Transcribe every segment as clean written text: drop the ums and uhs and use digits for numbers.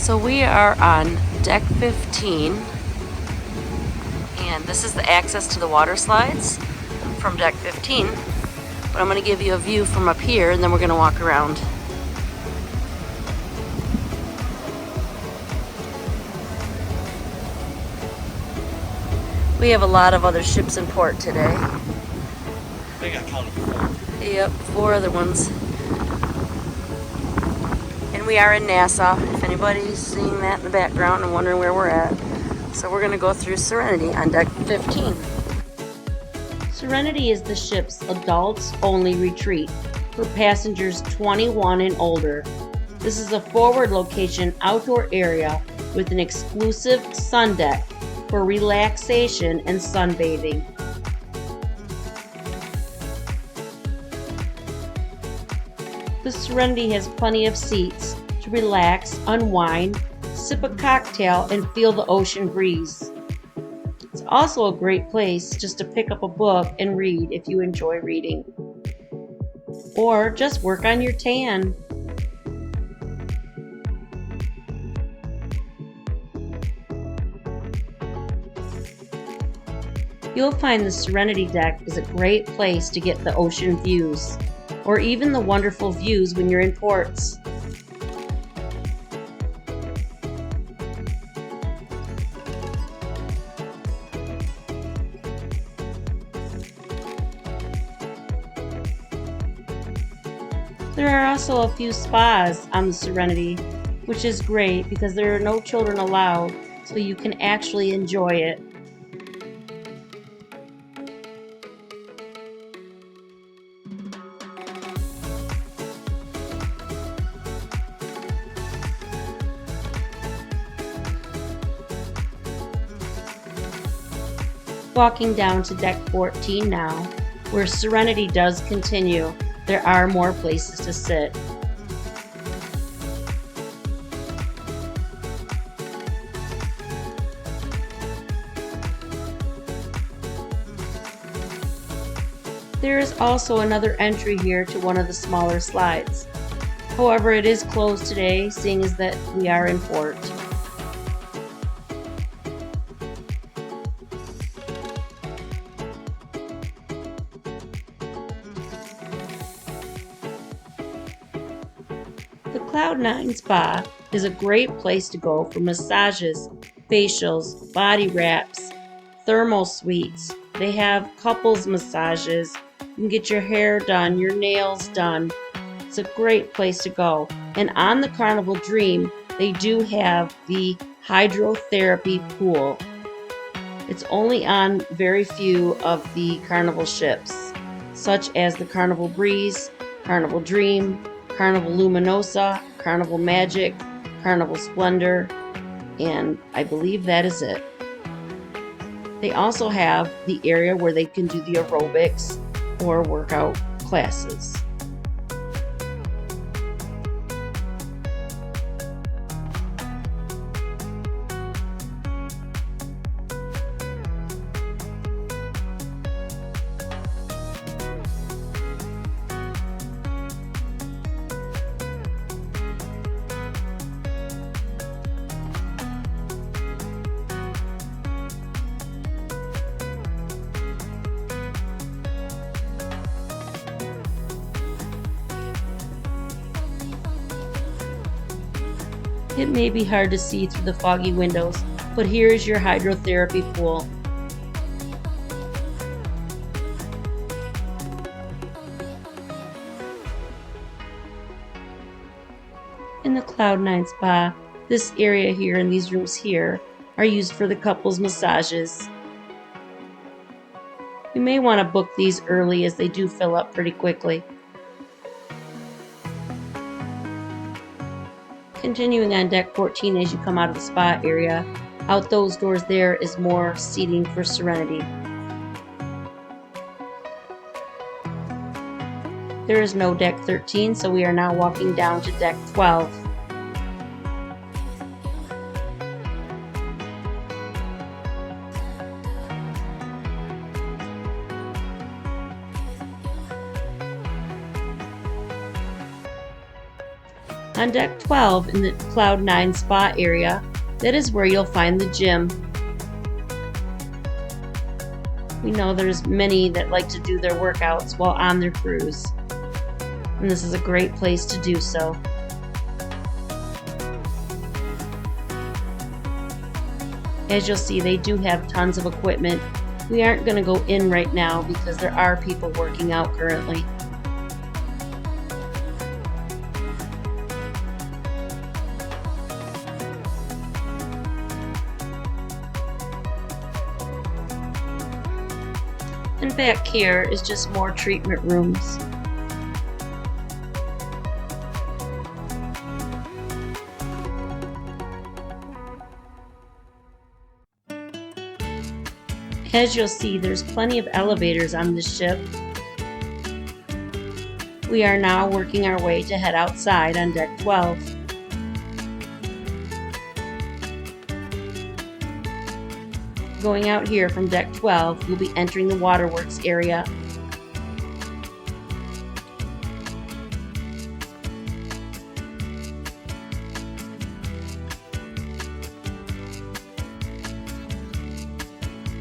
So we are on deck 15, and this is the access to the water slides from deck 15. But I'm going to give you a view from up here, and then we're going to walk around. We have a lot of other ships in port today. I think I counted 4. Yep, 4 other ones. And we are in Nassau, if anybody's seeing that in the background and wondering where we're at. So we're going to go through Serenity on deck 15. Serenity is the ship's adults-only retreat for passengers 21 and older. This is a forward location outdoor area with an exclusive sun deck for relaxation and sunbathing. The Serenity has plenty of seats to relax, unwind, sip a cocktail, and feel the ocean breeze. It's also a great place just to pick up a book and read if you enjoy reading. Or just work on your tan. You'll find the Serenity deck is a great place to get the ocean views, or even the wonderful views when you're in ports. There are also a few spas on the Serenity, which is great because there are no children allowed, so you can actually enjoy it. Walking down to deck 14 now, where Serenity does continue. There are more places to sit. There is also another entry here to one of the smaller slides. However, it is closed today, seeing as that we are in port. The Cloud9 Spa is a great place to go for massages, facials, body wraps, thermal suites. They have couples massages. You can get your hair done, your nails done. It's a great place to go. And on the Carnival Dream, they do have the hydrotherapy pool. It's only on very few of the Carnival ships, such as the Carnival Breeze, Carnival Dream, Carnival Luminosa, Carnival Magic, Carnival Splendor, and I believe that is it. They also have the area where they can do the aerobics or workout classes. It may be hard to see through the foggy windows, but here is your hydrotherapy pool. In the Cloud9 Spa, this area here and these rooms here are used for the couples massages. You may want to book these early as they do fill up pretty quickly. Continuing on deck 14 as you come out of the spa area, out those doors there is more seating for Serenity. There is no deck 13, so we are now walking down to deck 12. On deck 12 in the Cloud 9 spa area, that is where you'll find the gym. We know there's many that like to do their workouts while on their cruise, and this is a great place to do so. As you'll see, they do have tons of equipment. We aren't going to go in right now because there are people working out currently. And back here is just more treatment rooms. As you'll see, there's plenty of elevators on this ship. We are now working our way to head outside on deck 12. Going out here from deck 12, you'll be entering the waterworks area.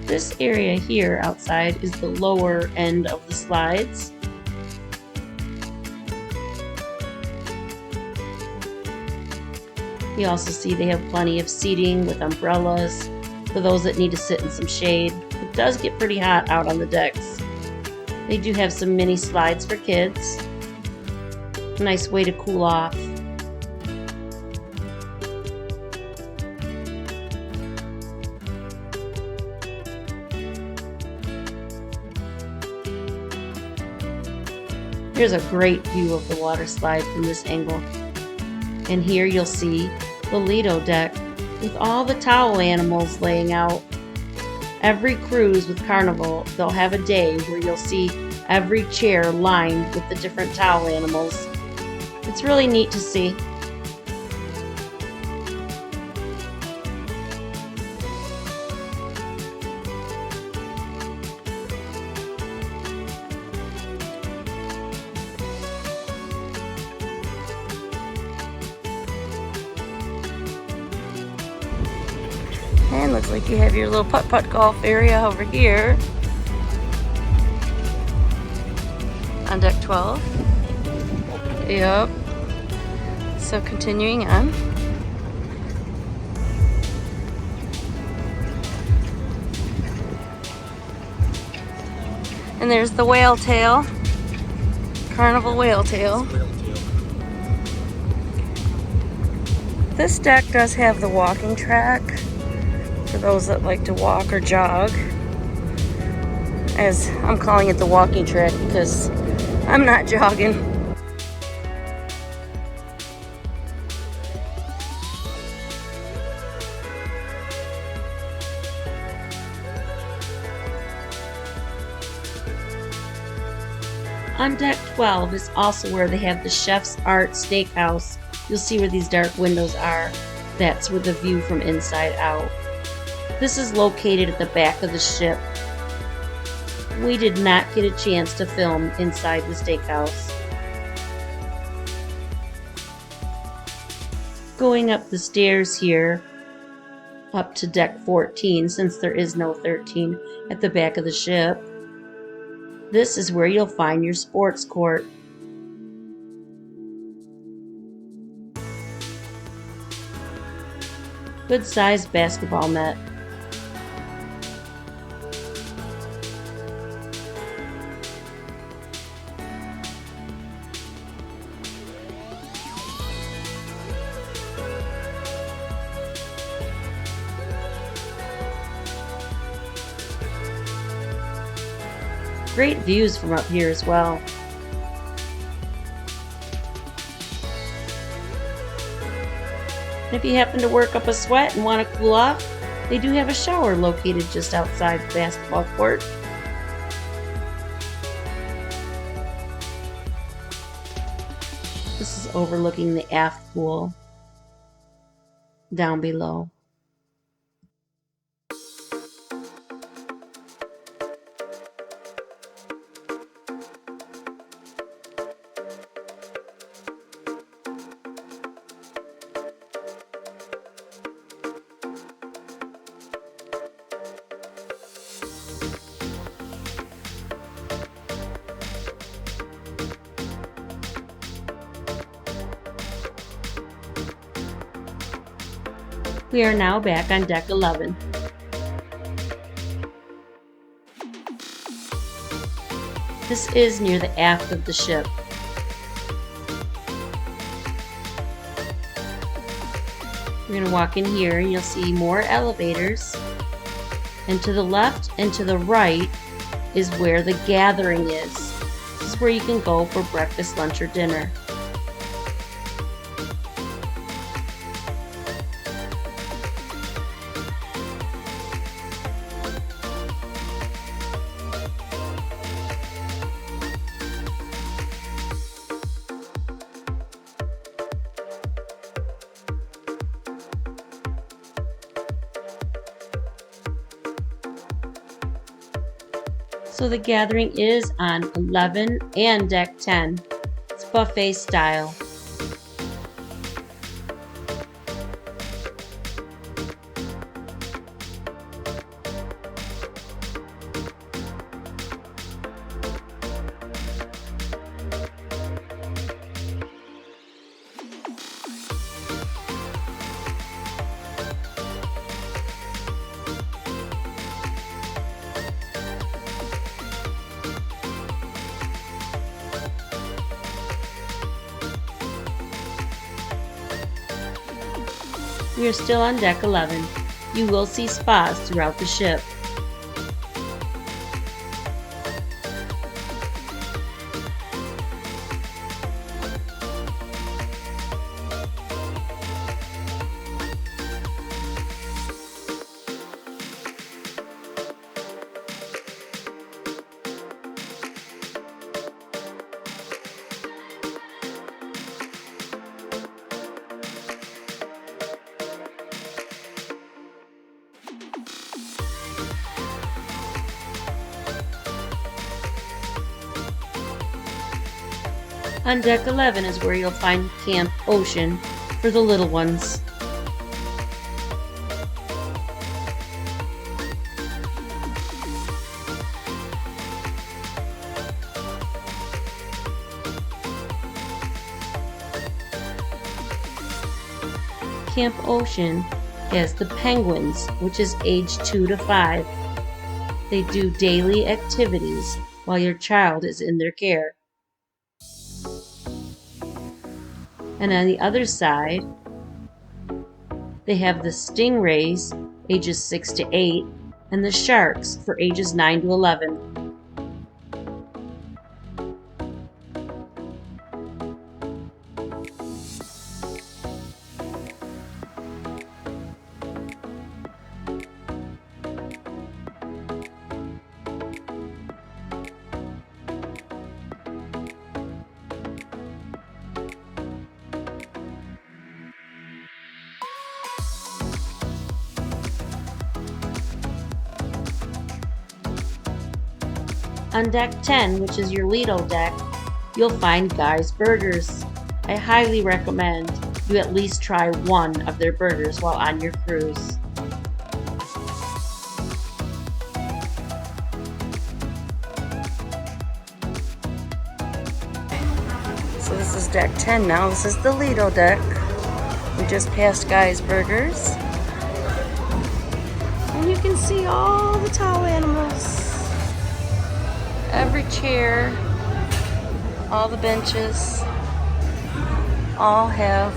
This area here outside is the lower end of the slides. You also see they have plenty of seating with umbrellas for those that need to sit in some shade. It does get pretty hot out on the decks. They do have some mini slides for kids. A nice way to cool off. Here's a great view of the water slide from this angle. And here you'll see the Lido deck with all the towel animals laying out. Every cruise with Carnival, they'll have a day where you'll see every chair lined with the different towel animals. It's really neat to see. And looks like you have your little putt-putt golf area over here on deck 12. Yep. So continuing on. And there's the whale tail. Carnival whale tail. This deck does have the walking track for those that like to walk or jog, as I'm calling it the walking track because I'm not jogging. On deck 12 is also where they have the Chef's Art Steakhouse. You'll see where these dark windows are. That's where the view from inside out. This is located at the back of the ship. We did not get a chance to film inside the steakhouse. Going up the stairs here, up to deck 14, since there is no 13 at the back of the ship, this is where you'll find your sports court. Good sized basketball net. Great views from up here as well. And if you happen to work up a sweat and want to cool off, they do have a shower located just outside the basketball court. This is overlooking the aft pool down below. We are now back on deck 11. This is near the aft of the ship. We're going to walk in here and you'll see more elevators. And to the left and to the right is where the gathering is. This is where you can go for breakfast, lunch, or dinner. So the gathering is on 11 and deck 10. It's buffet style. We are still on deck 11. You will see spas throughout the ship. On deck 11 is where you'll find Camp Ocean for the little ones. Camp Ocean has the Penguins, which is age 2 to 5. They do daily activities while your child is in their care. And on the other side, they have the Stingrays, ages 6 to 8, and the Sharks for ages 9 to 11. On deck 10, which is your Lido deck, you'll find Guy's Burgers. I highly recommend you at least try one of their burgers while on your cruise. So this is deck 10 now. This is the Lido deck. We just passed Guy's Burgers. And you can see all the towel animals. Every chair, all the benches, all have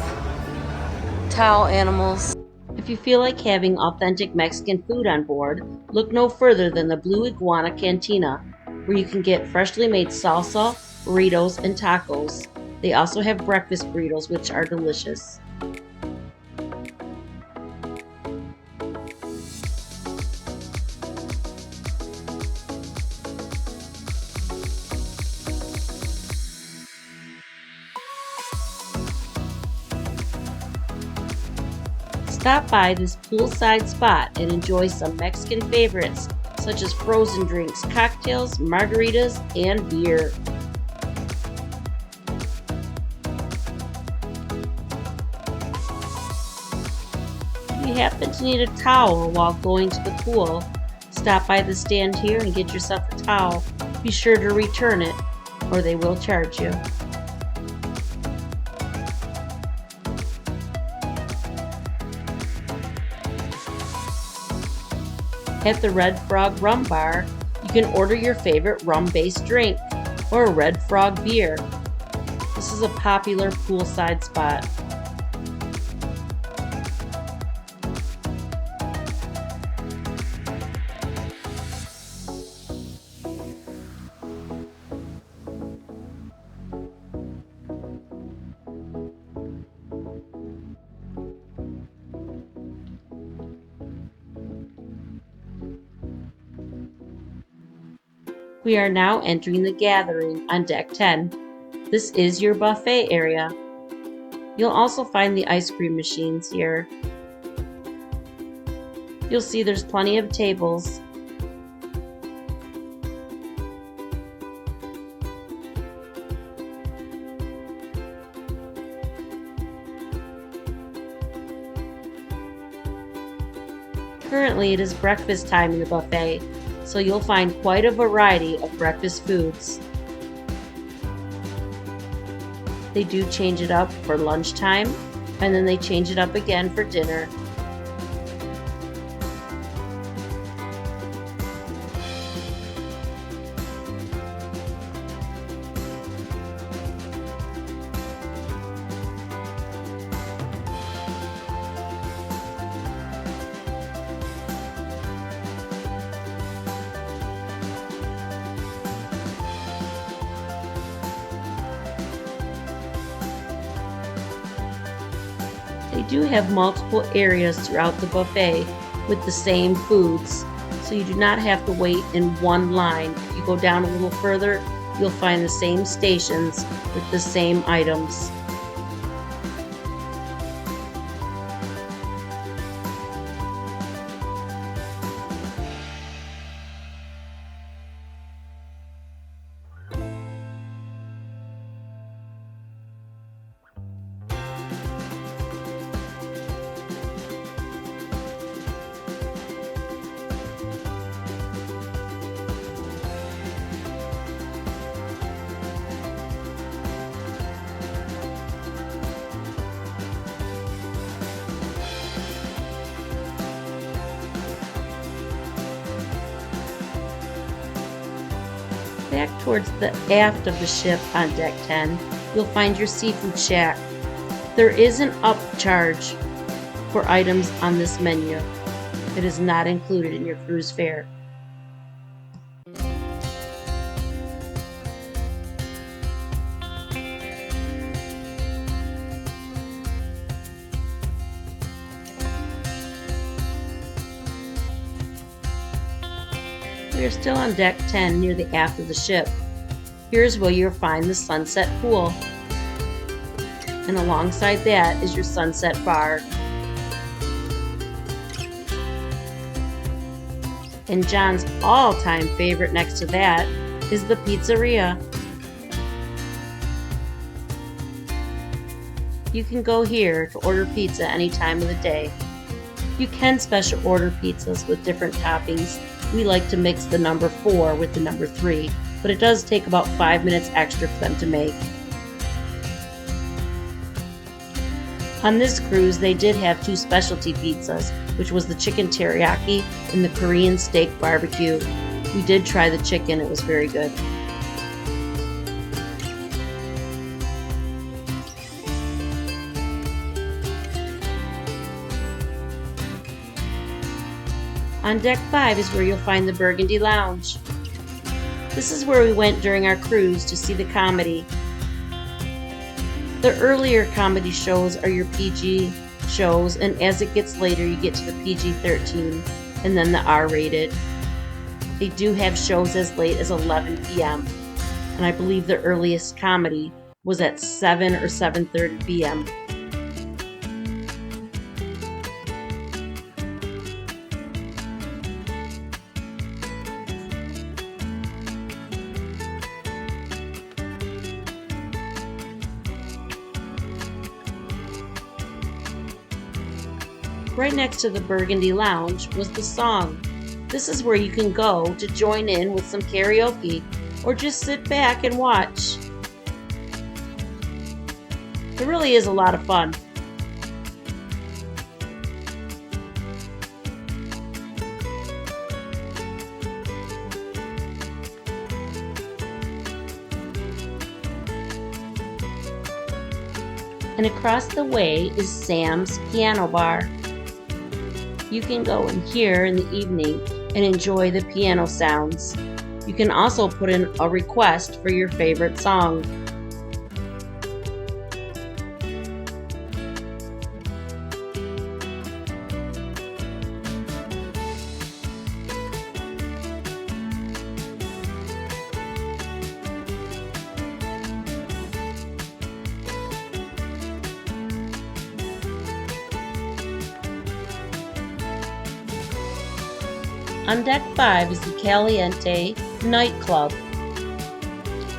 towel animals. If you feel like having authentic Mexican food on board, look no further than the Blue Iguana Cantina, where you can get freshly made salsa, burritos, and tacos. They also have breakfast burritos, which are delicious. Stop by this poolside spot and enjoy some Mexican favorites such as frozen drinks, cocktails, margaritas, and beer. If you happen to need a towel while going to the pool, stop by the stand here and get yourself a towel. Be sure to return it or they will charge you. At the Red Frog Rum Bar, you can order your favorite rum-based drink or a Red Frog beer. This is a popular poolside spot. We are now entering the gathering on deck 10. This is your buffet area. You'll also find the ice cream machines here. You'll see there's plenty of tables. Currently, it is breakfast time in the buffet, so you'll find quite a variety of breakfast foods. They do change it up for lunchtime, and then they change it up again for dinner. They do have multiple areas throughout the buffet with the same foods, so you do not have to wait in one line. If you go down a little further, you'll find the same stations with the same items. Back towards the aft of the ship on deck 10, you'll find your seafood shack. There is an upcharge for items on this menu. It is not included in your cruise fare. We are still on deck 10 near the aft of the ship. Here's where you'll find the sunset pool. And alongside that is your sunset bar. And John's all-time favorite next to that is the pizzeria. You can go here to order pizza any time of the day. You can special order pizzas with different toppings. We like to mix the number 4 with the number 3, but it does take about 5 minutes extra for them to make. On this cruise, they did have 2 specialty pizzas, which was the chicken teriyaki and the Korean steak barbecue. We did try the chicken, it was very good. On deck 5 is where you'll find the Burgundy Lounge. This is where we went during our cruise to see the comedy. The earlier comedy shows are your PG shows, and as it gets later you get to the PG-13 and then the R-rated. They do have shows as late as 11 p.m. and I believe the earliest comedy was at 7 or 7:30 p.m. Right next to the Burgundy Lounge was the Song. This is where you can go to join in with some karaoke or just sit back and watch. It really is a lot of fun. And across the way is Sam's Piano Bar. You can go in here in the evening and enjoy the piano sounds. You can also put in a request for your favorite song. On deck 5 is the Caliente nightclub.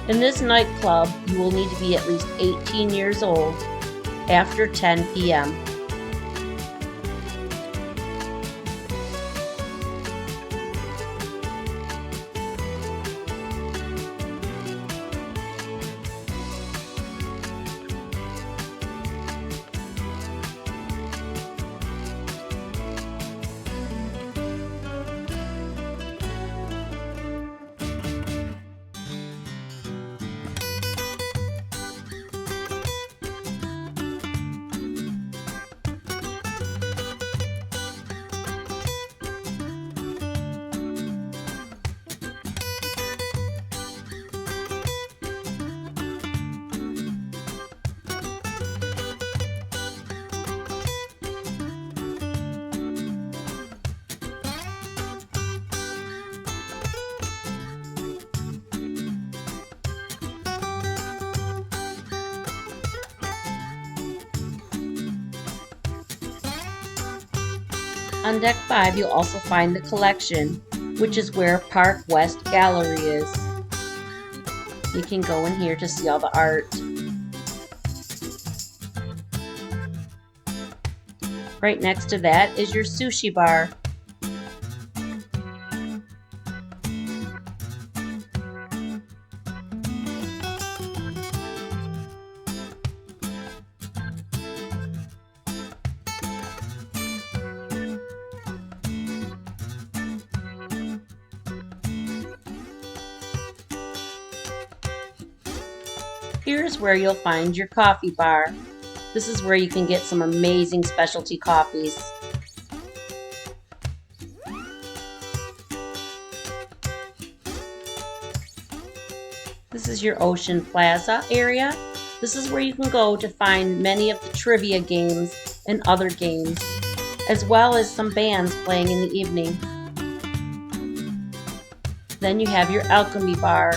In this nightclub, you will need to be at least 18 years old after 10 p.m. On deck 5, you'll also find the collection, which is where Park West Gallery is. You can go in here to see all the art. Right next to that is your Sushi Bar. Here's where you'll find your coffee bar. This is where you can get some amazing specialty coffees. This is your Ocean Plaza area. This is where you can go to find many of the trivia games and other games, as well as some bands playing in the evening. Then you have your Alchemy Bar.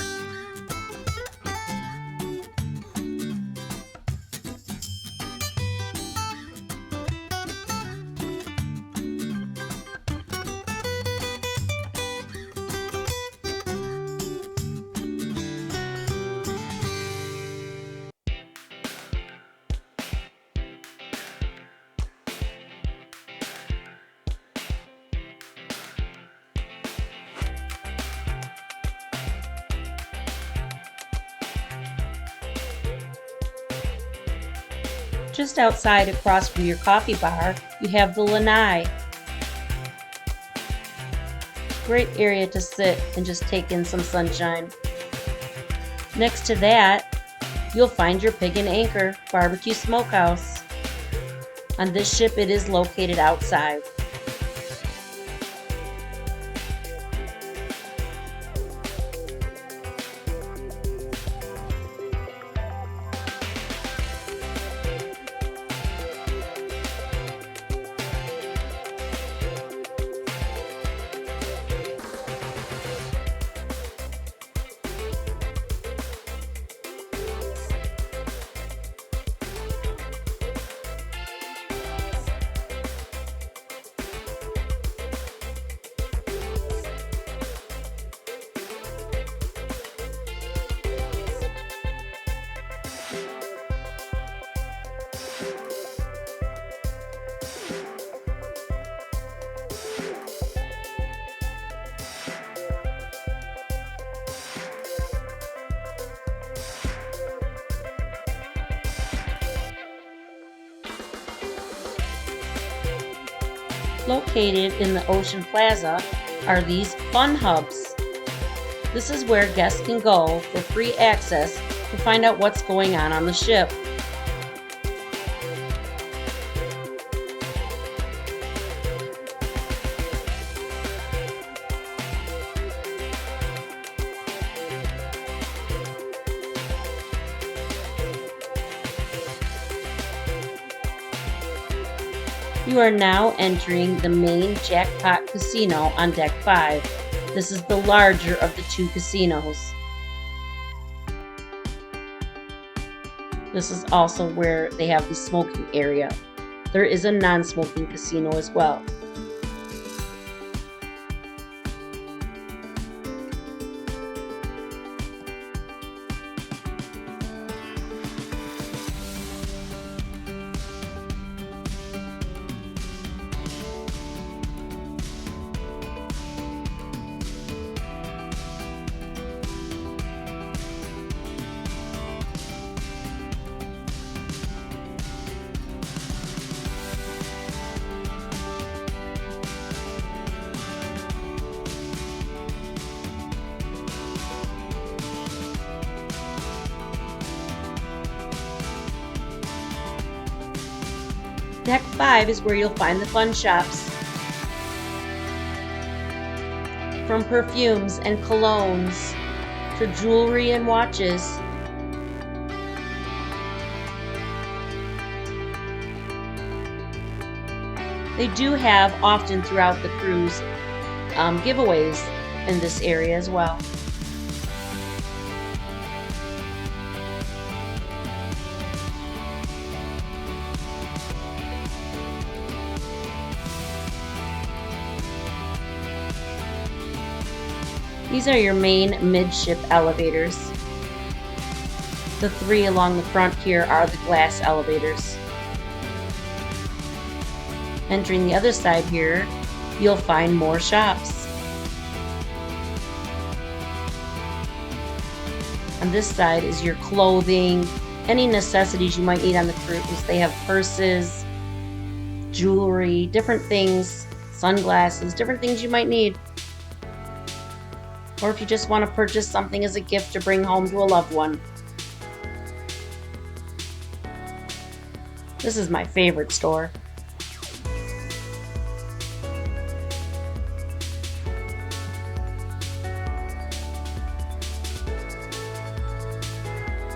Just outside across from your coffee bar, you have the Lanai. Great area to sit and just take in some sunshine. Next to that, you'll find your Pig and Anchor Barbecue Smokehouse. On this ship, it is located outside. Located in the Ocean Plaza are these fun hubs. This is where guests can go for free access to find out what's going on the ship. You are now entering the main Jackpot Casino on Deck 5. This is the larger of the two casinos. This is also where they have the smoking area. There is a non-smoking casino as well. Deck 5 is where you'll find the fun shops. From perfumes and colognes to jewelry and watches. They do have often throughout the cruise giveaways in this area as well. These are your main midship elevators. The three along the front here are the glass elevators. Entering the other side here, you'll find more shops. On this side is your clothing, any necessities you might need on the cruise. They have purses, jewelry, different things, sunglasses, different things you might need. Or if you just want to purchase something as a gift to bring home to a loved one. This is my favorite store.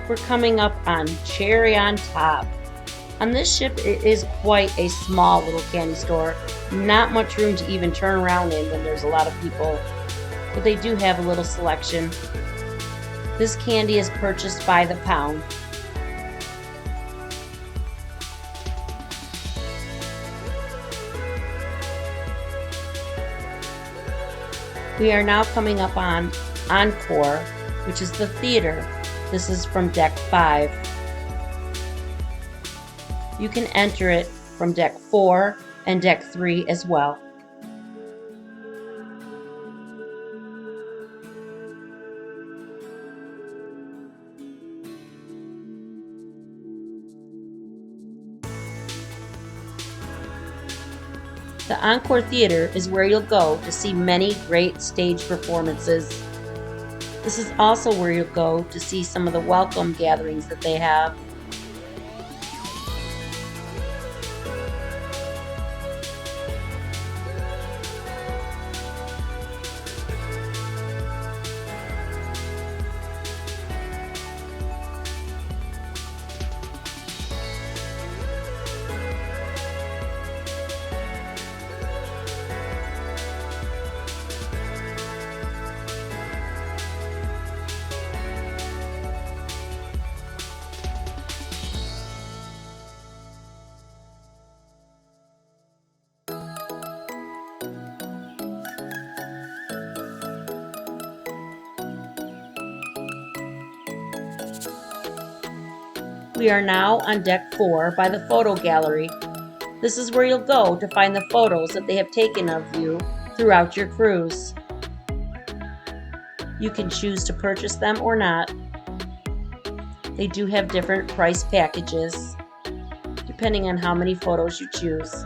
We're coming up on Cherry on Top. On this ship, it is quite a small little candy store. Not much room to even turn around in when there's a lot of people. But they do have a little selection. This candy is purchased by the pound. We are now coming up on Encore, which is the theater. This is from Deck 5. You can enter it from Deck 4 and Deck 3 as well. The Encore Theater is where you'll go to see many great stage performances. This is also where you'll go to see some of the welcome gatherings that they have. We are now on Deck 4 by the photo gallery. This is where you'll go to find the photos that they have taken of you throughout your cruise. You can choose to purchase them or not. They do have different price packages depending on how many photos you choose.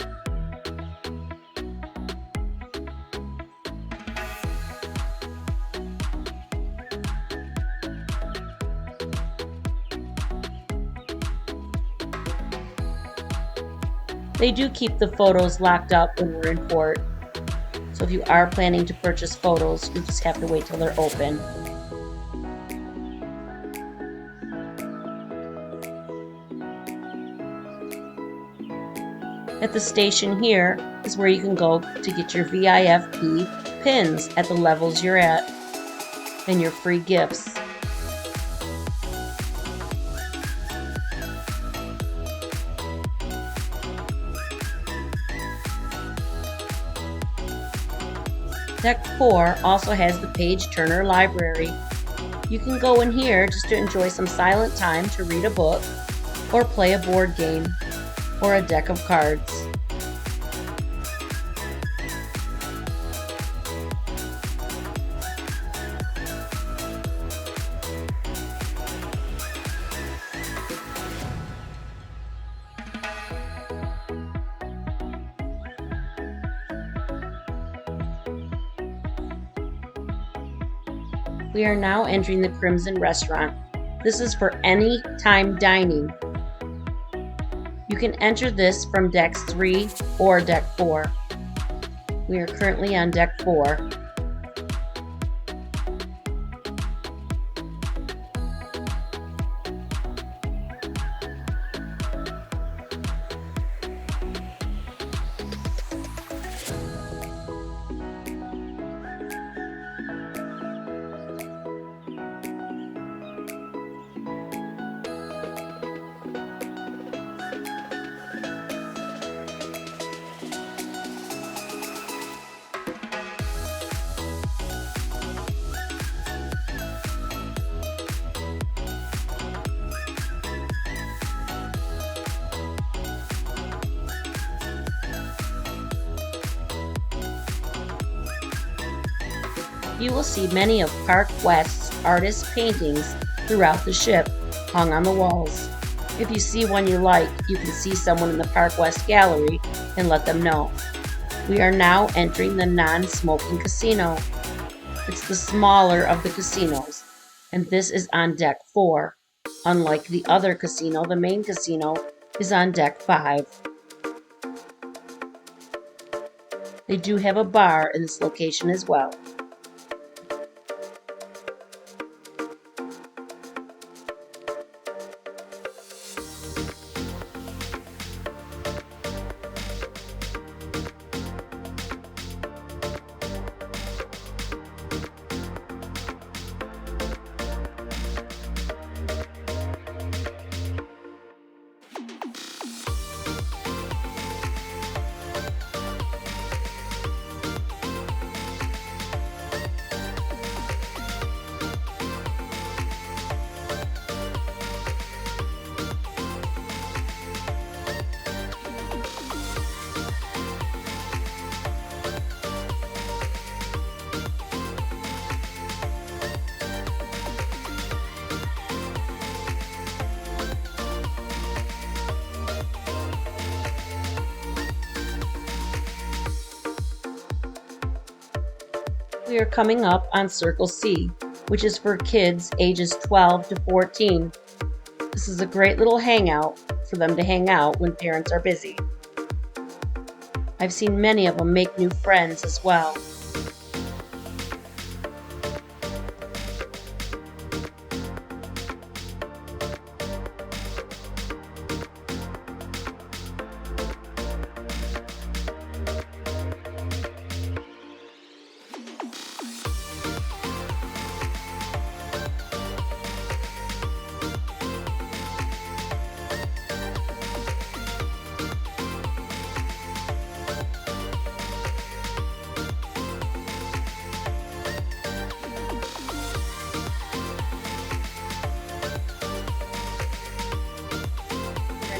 They do keep the photos locked up when we're in port. So if you are planning to purchase photos, you just have to wait till they're open. At the station here is where you can go to get your VIFP pins at the levels you're at and your free gifts. Deck 4 also has the Page Turner Library. You can go in here just to enjoy some silent time to read a book or play a board game or a deck of cards. We are now entering the Crimson Restaurant. This is for anytime dining. You can enter this from decks 3 or deck 4. We are currently on deck 4. You will see many of Park West's artist paintings throughout the ship, hung on the walls. If you see one you like, you can see someone in the Park West gallery and let them know. We are now entering the non-smoking casino. It's the smaller of the casinos, and this is on deck 4. Unlike the other casino, the main casino is on deck 5. They do have a bar in this location as well. We are coming up on Circle C, which is for kids ages 12 to 14. This is a great little hangout for them to hang out when parents are busy. I've seen many of them make new friends as well.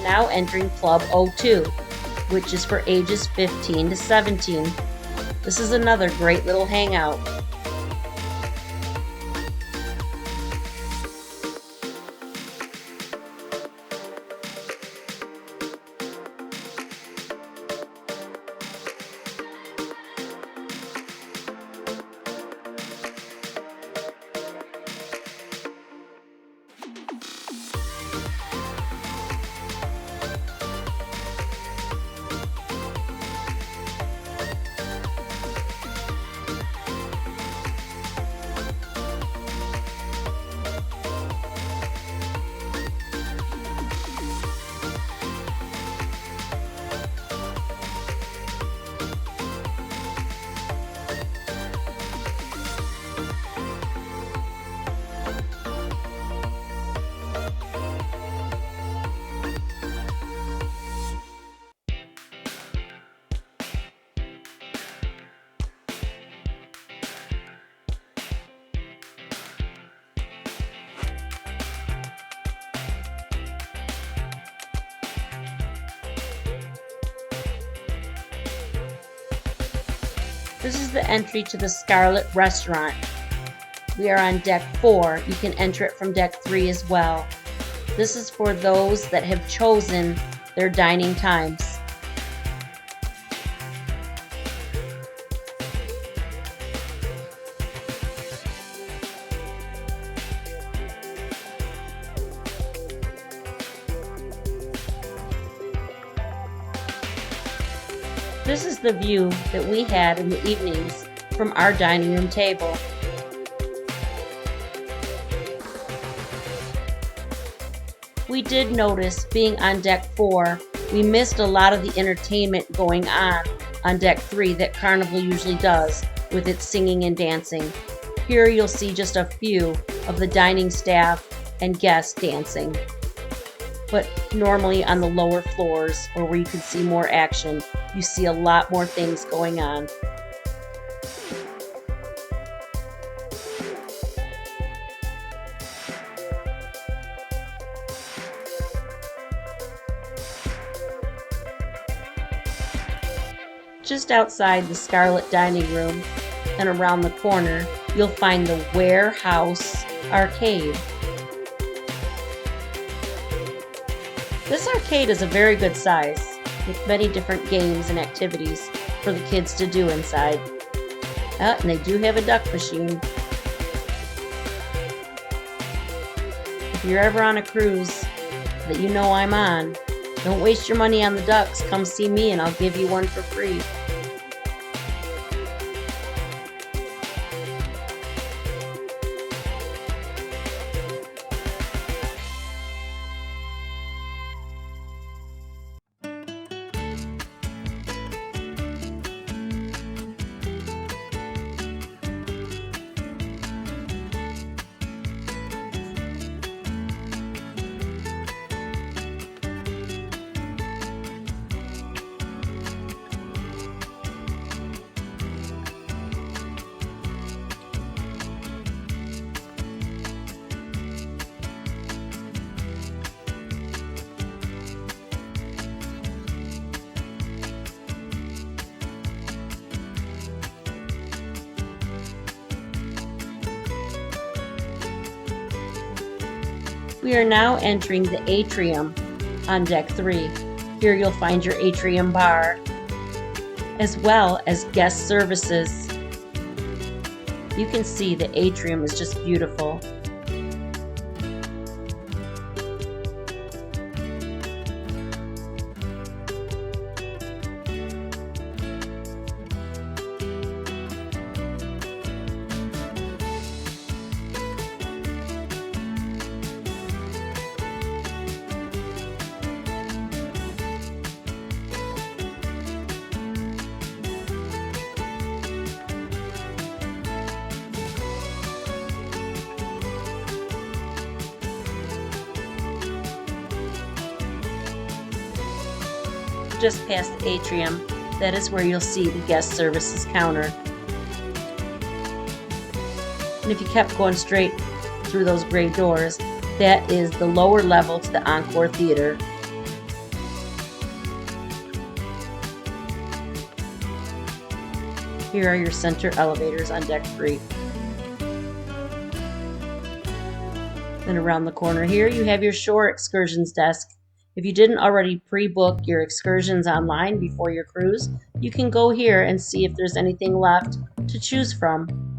Now entering Club O2, which is for ages 15 to 17. This is another great little hangout. This is the entry to the Scarlet restaurant. We are on deck 4. You can enter it from deck 3 as well. This is for those that have chosen their dining times. This is the view that we had in the evenings from our dining room table. We did notice, being on deck 4, we missed a lot of the entertainment going on deck 3 that Carnival usually does with its singing and dancing. Here you'll see just a few of the dining staff and guests dancing. But normally on the lower floors, or where you can see more action, you see a lot more things going on. Just outside the Scarlet dining room and around the corner, you'll find the Warehouse Arcade. This arcade is a very good size, with many different games and activities for the kids to do inside. And they do have a duck machine. If you're ever on a cruise that you know I'm on, don't waste your money on the ducks. Come see me and I'll give you one for free. We are now entering the Atrium on deck 3. Here you'll find your Atrium Bar, as well as guest services. You can see the Atrium is just beautiful. Just past the atrium, that is where you'll see the guest services counter. And if you kept going straight through those gray doors, that is the lower level to the Encore Theater. Here are your center elevators on deck 3. Then around the corner here, you have your shore excursions desk. If you didn't already pre-book your excursions online before your cruise, you can go here and see if there's anything left to choose from.